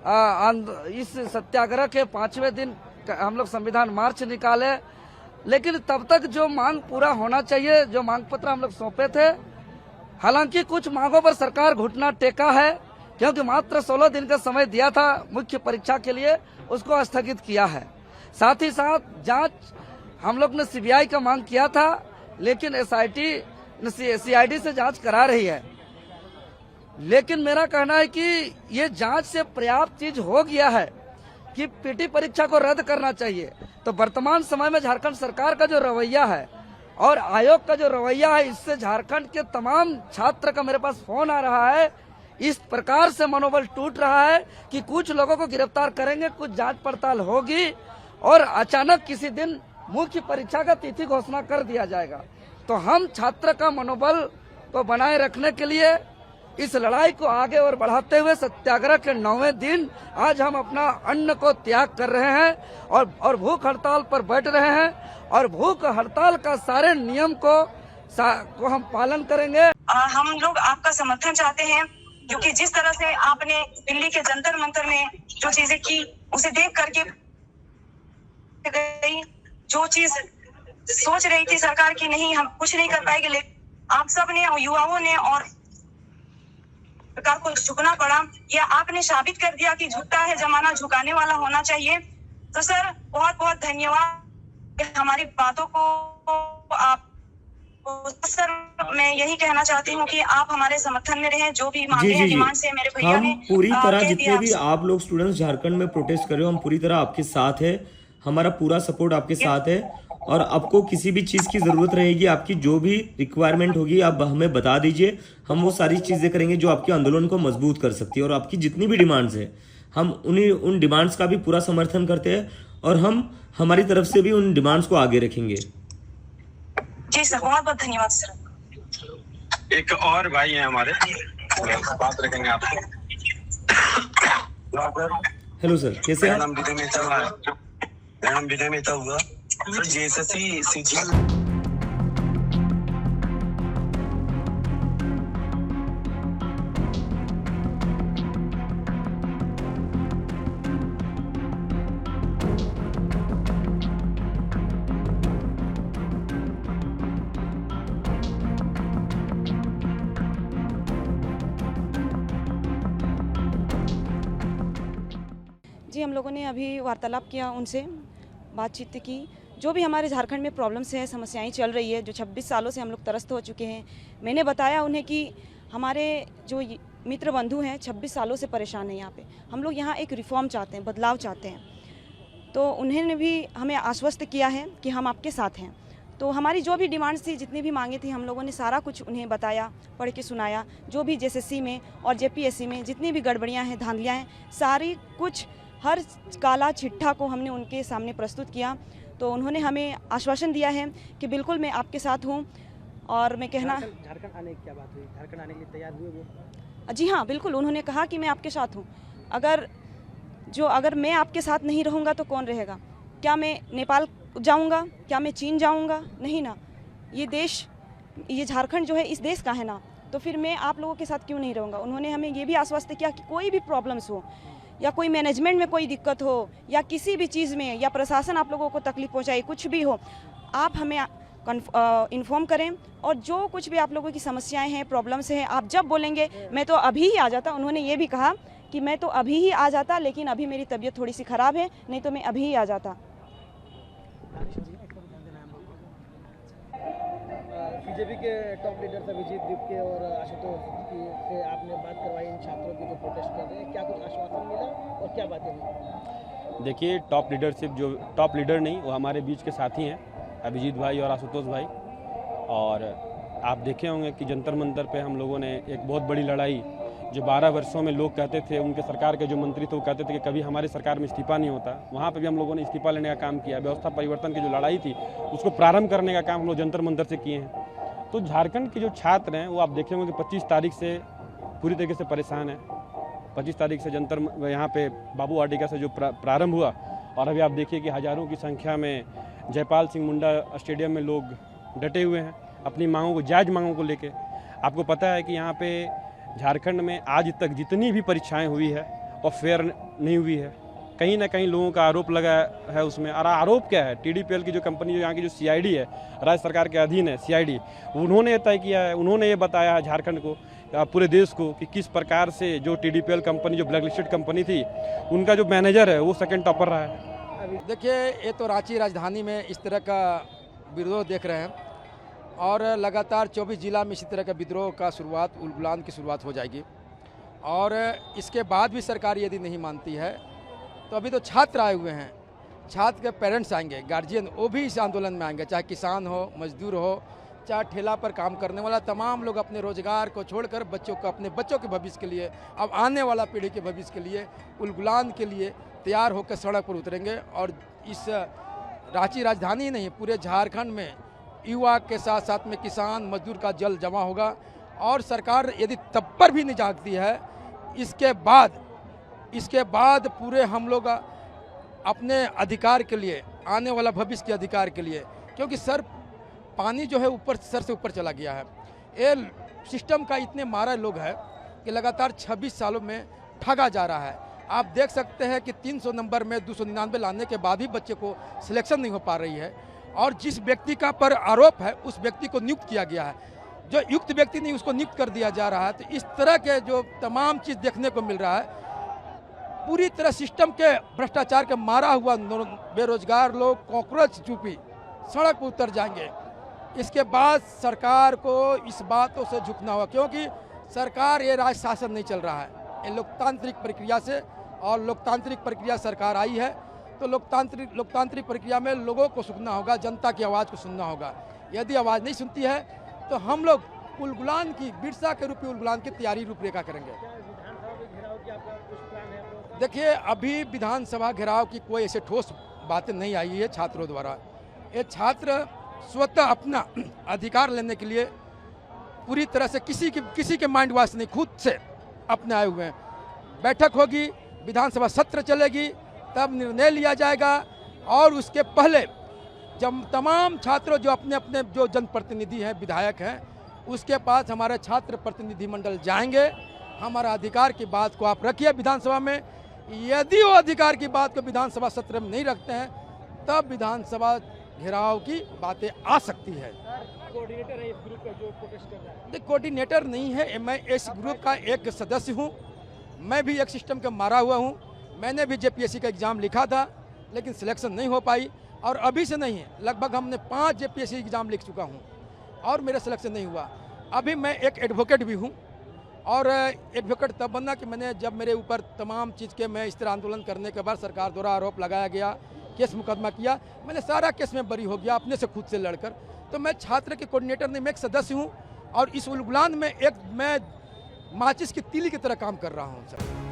इस सत्याग्रह के 5वें दिन हम लोग संविधान मार्च निकाले, लेकिन तब तक जो मांग पूरा होना चाहिए, जो मांग पत्र हम लोग सौंपे थे, हालांकि कुछ मांगों पर सरकार घुटना टेका है, क्योंकि मात्र 16 दिन का समय दिया था मुख्य परीक्षा के लिए, उसको स्थगित किया है। साथ ही साथ जांच हम लोग ने सीबीआई का मांग किया था, लेकिन सीआईडी से जांच करा रही है। लेकिन मेरा कहना है कि ये जांच से पर्याप्त चीज हो गया है कि पीटी परीक्षा को रद्द करना चाहिए। तो वर्तमान समय में झारखंड सरकार का जो रवैया है और आयोग का जो रवैया है, इससे झारखंड के तमाम छात्र का मेरे पास फोन आ रहा है। इस प्रकार से मनोबल टूट रहा है कि कुछ लोगों को गिरफ्तार करेंगे, कुछ जांच पड़ताल होगी और अचानक किसी दिन मुख्य परीक्षा का तिथि घोषणा कर दिया जाएगा। तो हम छात्र का मनोबल को बनाए रखने के लिए इस लड़ाई को आगे और बढ़ाते हुए सत्याग्रह के 9वें दिन आज हम अपना अन्न को त्याग कर रहे हैं और भूख हड़ताल पर बैठ रहे हैं और भूख हड़ताल का सारे नियम को हम पालन करेंगे। हम लोग आपका समर्थन चाहते हैं, क्योंकि जिस तरह से आपने दिल्ली के जंतर मंतर में जो चीजें की, उसे देख करके गई, जो चीज सोच रही थी सरकार की नहीं हम कुछ नहीं कर पाएंगे, लेकिन आप सब ने, युवाओं ने और सरकार को झुकना पड़ा। या आपने साबित कर दिया कि झुकता है जमाना, झुकाने वाला होना चाहिए। तो सर बहुत बहुत धन्यवाद हमारी बातों को आप। सर मैं यही कहना चाहती हूँ कि आप हमारे समर्थन में रहें, जो भी मांगे हैं डिमांड से मेरे भैया ने पूरी तरह, जितने भी आप लोग स्टूडेंट्स झारखंड में प्रोटेस्ट कर रहे हो, हम पूरी तरह आपके साथ है, हमारा पूरा सपोर्ट आपके साथ है। और आपको किसी भी चीज की जरूरत रहेगी, आपकी जो भी रिक्वायरमेंट होगी आप हमें बता दीजिए, हम वो सारी चीजें करेंगे जो आपके आंदोलन को मजबूत कर सकती है। और आपकी जितनी भी डिमांड्स है, हम उन डिमांड्स का भी पूरा समर्थन करते हैं और हम हमारी तरफ से भी उन डिमांड्स को आगे रखेंगे। जी सर, बहुत बहुत धन्यवाद सर। एक और भाई है हमारे, बात रखेंगे आपसे। हेलो सर, कैसे हैं? नाम विजय मेहता हुआ जेएसएससी सीजी। जी, हम लोगों ने अभी वार्तालाप किया, उनसे बातचीत की। जो भी हमारे झारखंड में प्रॉब्लम्स हैं, समस्याएं चल रही है, जो 26 सालों से हम लोग त्रस्त हो चुके हैं, मैंने बताया उन्हें कि हमारे जो मित्र बंधु हैं 26 सालों से परेशान हैं यहाँ पे। हम लोग यहाँ एक रिफॉर्म चाहते हैं, बदलाव चाहते हैं। तो उन्होंने भी हमें आश्वस्त किया है कि हम आपके साथ हैं। तो हमारी जो भी डिमांड्स थी, जितनी भी मांगे थी, हम लोगों ने सारा कुछ उन्हें बताया, पढ़ के सुनाया। जो भी जेएसएससी में और जेपीएससी में जितनी भी गड़बड़ियाँ हैं, धांधलियाँ हैं, सारी कुछ हर काला चिट्ठा को हमने उनके सामने प्रस्तुत किया। तो उन्होंने हमें आश्वासन दिया है कि बिल्कुल मैं आपके साथ हूँ। और मैं कहना, झारखंड आने की क्या बात हुई? झारखंड आने के लिए तैयार हुए वो? जी हाँ, बिल्कुल। उन्होंने कहा कि मैं आपके साथ हूँ। अगर मैं आपके साथ नहीं रहूँगा तो कौन रहेगा? क्या मैं नेपाल जाऊँगा? क्या मैं चीन जाऊँगा? नहीं ना। ये झारखंड जो है इस देश का है ना, तो फिर मैं आप लोगों के साथ क्यों नहीं रहूँगा? उन्होंने हमें ये भी आश्वस्त किया कि कोई भी प्रॉब्लम्स हो, या कोई मैनेजमेंट में कोई दिक्कत हो, या किसी भी चीज़ में, या प्रशासन आप लोगों को तकलीफ पहुंचाए, कुछ भी हो, आप हमें इन्फॉर्म करें। और जो कुछ भी आप लोगों की समस्याएं हैं, प्रॉब्लम्स हैं, आप जब बोलेंगे मैं तो अभी ही आ जाता। उन्होंने ये भी कहा कि मैं तो अभी ही आ जाता, लेकिन अभी मेरी तबीयत थोड़ी सी ख़राब है, नहीं तो मैं अभी ही आ जाता। बीजेपी के टॉप लीडर्स अभिजीत दीपके और आशुतोष से आपने बात करवाई इन छात्रों की जो प्रोटेस्ट कर रहे हैं, क्या कुछ आश्वासन मिला और क्या बातें हुई? देखिए, टॉप लीडर नहीं, वो हमारे बीच के साथी हैं, अभिजीत भाई और आशुतोष भाई। और आप देखे होंगे कि जंतर मंतर पे हम लोगों ने एक बहुत बड़ी लड़ाई, जो 12 वर्षों में लोग कहते थे, उनके सरकार के जो मंत्री थे वो कहते थे कि कभी हमारी सरकार में इस्तीफा नहीं होता, वहाँ पे भी हम लोगों ने इस्तीफा लेने का काम किया। व्यवस्था परिवर्तन की जो लड़ाई थी उसको प्रारंभ करने का काम हम लोग जंतर मंतर से किए हैं। तो झारखंड के जो छात्र हैं वो आप देखे होंगे कि 25 तारीख से पूरी तरीके से परेशान है। 25 तारीख से जंतर यहाँ पे बाबू वाटिका से जो प्रारंभ हुआ, और अभी आप देखिए कि हज़ारों की संख्या में जयपाल सिंह मुंडा स्टेडियम में लोग डटे हुए हैं अपनी मांगों को, जायज़ मांगों को लेके। आपको पता है कि यहाँ पे झारखंड में आज तक जितनी भी परीक्षाएं हुई है और फेयर नहीं हुई है। कहीं ना कहीं लोगों का आरोप लगा है उसमें। और आरोप क्या है, TDPL की जो कंपनी, जो यहाँ की जो CID है, राज्य सरकार के अधीन है CID, उन्होंने तय किया है, उन्होंने ये बताया झारखंड को, पूरे देश को, कि किस प्रकार से जो TDPL कंपनी, जो ब्लैक लिस्टेड कंपनी थी, उनका जो मैनेजर है वो सेकंड टॉपर रहा है। देखिए, ये तो रांची राजधानी में इस तरह का विरोध देख रहे हैं और लगातार 24 जिला में इसी तरह का विद्रोह का शुरुआत, उलगुलान की शुरुआत हो जाएगी। और इसके बाद भी सरकार यदि नहीं मानती है तो अभी तो छात्र आए हुए हैं, छात्र के पेरेंट्स आएंगे, गार्जियन, वो भी इस आंदोलन में आएंगे, चाहे किसान हो, मजदूर हो, चाहे ठेला पर काम करने वाला, तमाम लोग अपने रोजगार को छोड़कर बच्चों को, अपने बच्चों के भविष्य के लिए, अब आने वाला पीढ़ी के भविष्य के लिए, उलगुलान के लिए तैयार होकर सड़क पर उतरेंगे। और इस रांची राजधानी नहीं, पूरे झारखंड में युवा के साथ साथ में किसान, मजदूर का जल जमा होगा। और सरकार यदि तब पर भी नहीं जागती है, इसके बाद पूरे हम लोग अपने अधिकार के लिए, आने वाला भविष्य के अधिकार के लिए, क्योंकि पानी जो है ऊपर, सर से ऊपर चला गया है। ये सिस्टम का इतने मारा लोग है कि लगातार 26 सालों में ठगा जा रहा है। आप देख सकते हैं कि 300 नंबर में 299 लाने के बाद भी बच्चे को सिलेक्शन नहीं हो पा रही है। और जिस व्यक्ति का पर आरोप है उस व्यक्ति को नियुक्त किया गया है, जो युक्त व्यक्ति नहीं उसको नियुक्त कर दिया जा रहा है। तो इस तरह के जो तमाम चीज़ देखने को मिल रहा है, पूरी तरह सिस्टम के भ्रष्टाचार के मारा हुआ बेरोजगार लोग कॉकरोच चूपी सड़क पर उतर जाएंगे। इसके बाद सरकार को इस बातों से झुकना होगा, क्योंकि सरकार, ये राज शासन नहीं चल रहा है, ये लोकतांत्रिक प्रक्रिया से, और लोकतांत्रिक प्रक्रिया सरकार आई है तो लोकतांत्रिक प्रक्रिया में लोगों को सुनना होगा, जनता की आवाज़ को सुनना होगा। यदि आवाज़ नहीं सुनती है तो हम लोग उलगुलान की, बिरसा के रूपी उलगुलान की तैयारी रूपरेखा करेंगे। देखिए, अभी विधानसभा घेराव की कोई ऐसे ठोस बातें नहीं आई है छात्रों द्वारा। ये छात्र स्वतः अपना अधिकार लेने के लिए पूरी तरह से किसी के माइंड वॉश नहीं, खुद से अपने आए हुए हैं। बैठक होगी, विधानसभा सत्र चलेगी, तब निर्णय लिया जाएगा। और उसके पहले जब तमाम छात्रों जो अपने अपने जो जनप्रतिनिधि हैं, विधायक हैं, उसके पास हमारे छात्र प्रतिनिधिमंडल जाएंगे। हमारा अधिकार की बात को आप रखिए विधानसभा में। यदि वो अधिकार की बात को विधानसभा सत्र में नहीं रखते हैं, तब विधानसभा घेराव की बातें आ सकती है। कोऑर्डिनेटर है इस ग्रुप का जो प्रोटेस्ट कर रहा है? कोऑर्डिनेटर नहीं है, मैं इस ग्रुप का एक सदस्य हूँ। मैं भी एक सिस्टम का मारा हुआ हूँ। मैंने भी JPSC का एग्ज़ाम लिखा था, लेकिन सिलेक्शन नहीं हो पाई। और अभी से नहीं है, लगभग हमने 5 JPSC एग्ज़ाम लिख चुका हूँ और मेरा सिलेक्शन नहीं हुआ। अभी मैं एक एडवोकेट भी हूँ। और एडवोकेट तब बनना कि जब मेरे ऊपर तमाम चीज़ के, मैं इस तरह आंदोलन करने के बाद सरकार द्वारा आरोप लगाया गया, केस मुकदमा किया, मैंने सारा केस में बरी हो गया अपने से, खुद से लड़कर। तो मैं छात्र के कोऑर्डिनेटर नहीं, मैं एक सदस्य हूँ। और इस उलगुलान में मैं माचिस की तीली की तरह काम कर रहा हूँ सर।